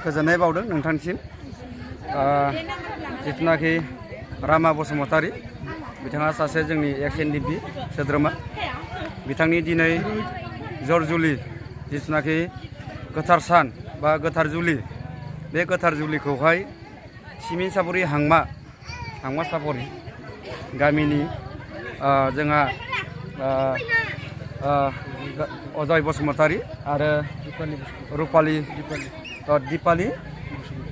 गोजोननाय बावदों नोंथांनिसिम जिथुनाखि रामा बसुमतारी बिथाङा सासे जोंनि एक्स एनडिपि सोद्रोमा बिथांनि दिनै जर जुलि जिथुनाखि गोथार सान बा गोथार जुलि बे गोथार जुलिखौहाय सिमिन सापरि हांमा सापरि गामिनि जोंहा अजय बसुमतारी आरो दिपाली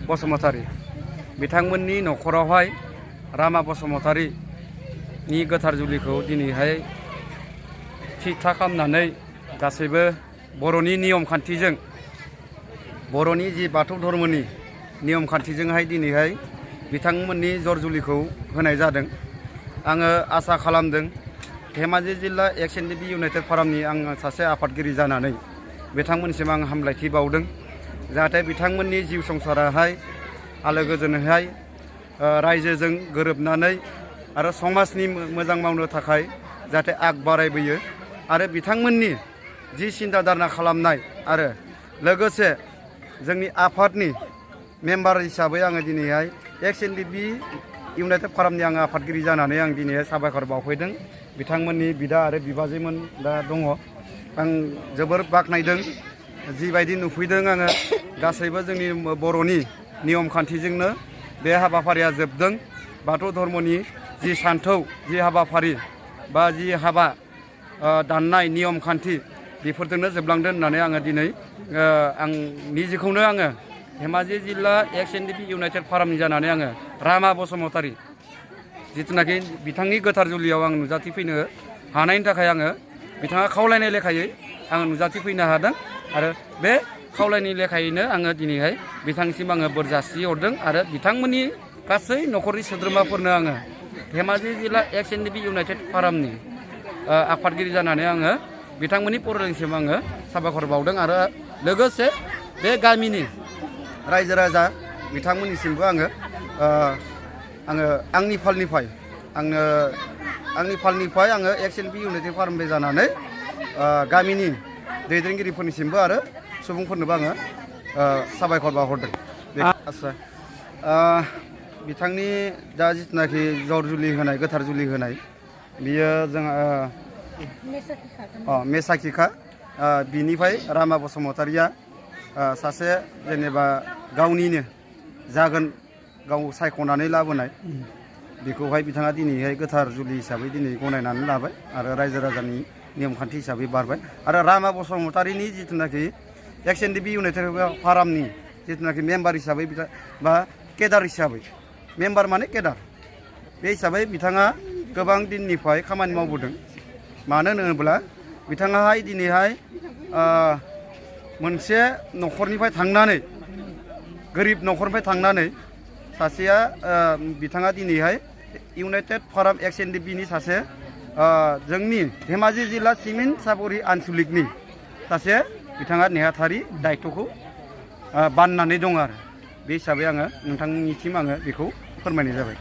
बसुमतारी बिथांमोननि न'खरावहाय रामा बसुमतारीनि गोथार जुलिखौ दिनैहाय थि था खालामनानै गासैबो बर'नि नियम खान्थिजों बर'नि जि बाथौ धर्मनि नियम खान्थिजोंहाय दिनैहाय बिथांमोननि जर जुलिखौ होनाय जादों। आङो आसा खालामदों धेमाजि जिल्ला एक्स एनडिपि इउनाइटेड फरामनि आङो सासे आफादगिरि जानानै बिथांमोननिसिम आं हामलायथि बावदों जाहाथे बिथांमोननि जिउ संसाराहाय आलो गोजोनैहाय रायजोजों गोरोबनानै आरो समाजनि मोजां मावनो थाखाय जाहाथे आग बारायबोयो आरो बिथांमोननि जि सिन्था धारणा खालामनाय आरो लोगोसे जोंनि आफादनि मेम्बार हिसाबै आङो दिनैहाय एक्स एनडिपि इउनाइटेड फरामनि आङो आफादगिरि जानानै आं दिनैहाय साबायखर बावफैदों बिथांमोननि बिदा आरो बिबाजैमोन दा दङ आं जोबोर बाख्नायदों जिबायदि नुफैदों आङो गासैबो जोंनि बर'नि नियम खान्थिजोंनो बे हाबाफारिया जोबदों बाथौ धर्मनि जि सान्थौ जि हाबाफारि बा जि हाबा दाननाय नियम खान्थि बेफोरजोंनो जोबलांदों होननानै आङो दिनै आं निजेखौनो आङो धेमाजि जिल्ला एक्स एनडिपि इउनाइटेड फरामनि जानानै आङो रामा बसुमतारी जिथुनाखि बिथांनि गोथार जुलियाव आं नुजाथिफैनो हानायनि थाखाय आङो बिथाङा खावलायनाय लेखायै आङो नुजाथिफैनो हादों आरो बे खावलायनाय लेखायैनो आङो दिनैहाय बिथांसिम आङो बोर जासि हरदों आरो बिथांमोननि गासै न'खरनि सोद्रोमाफोरनो आङो धेमाजि जिल्ला एक्स एनडिपि इउनाइटेड फरामनि आफादगिरि जानानै आङो बिथांमोननि परियालनिसिम आङो साबायखर बावदों आरो लोगोसे बे गामिनि रायजो राजा बिथांमोननिसिमबो आङो आंनि फालनिफ्राय आङो एक्स एनडिपि इउनाइटेड फरामनिफ्राय जानानै गामिनि दैदेनगिरिफोरनिसिमबो आरो सुबुंफोरनोबो आङो साबायखर बावहरदों। आच्चा बिथांनि दा जिथुनाखि जर जुलि होनाय गोथार जुलि होनाय बियो जोंहा मेसाखिखा बिनिफ्राय रामा बसुमतारीया सासे जेनेबा गावनिनो जागोन गाव सायख'नानै लाबोनाय बेखौहाय बिथाङा दिनैहाय गोथार जुलि हिसाबै दिनै गनायनानै लाबाय आरो रायजो राजानि नियम खान्थि हिसाबै बारबाय आरो रामा बसुमतारीनि जिथुनाखि एक्स एनडिपि इउनाइटेड फरामनि जिथुनाखि मेम्बार हिसाबै बा केडार हिसाबै मेम्बार माने केडार बे हिसाबै बिथाङा गोबां दिननिफ्राय खामानि मावबोदों मानो होनोब्ला बिथाङाहाय दिनैहाय मोनसे न'खरनिफ्राय थांनानै गोरिब न'खरनिफ्राय थांनानै सासेया बिथाङा दिनैहाय इउनाइटेड फराम एक्स एनडिपिनि सासे जोंनि धेमाजि जिल्ला सिमिन सापरि आनसलिकनि सासे बिथाङा नेहाथारि दायित्वखौ बाननानै दङ आरो बे हिसाबै आङो नोंथांनिसिम आङो बेखौ फोरमायनाय जाबाय।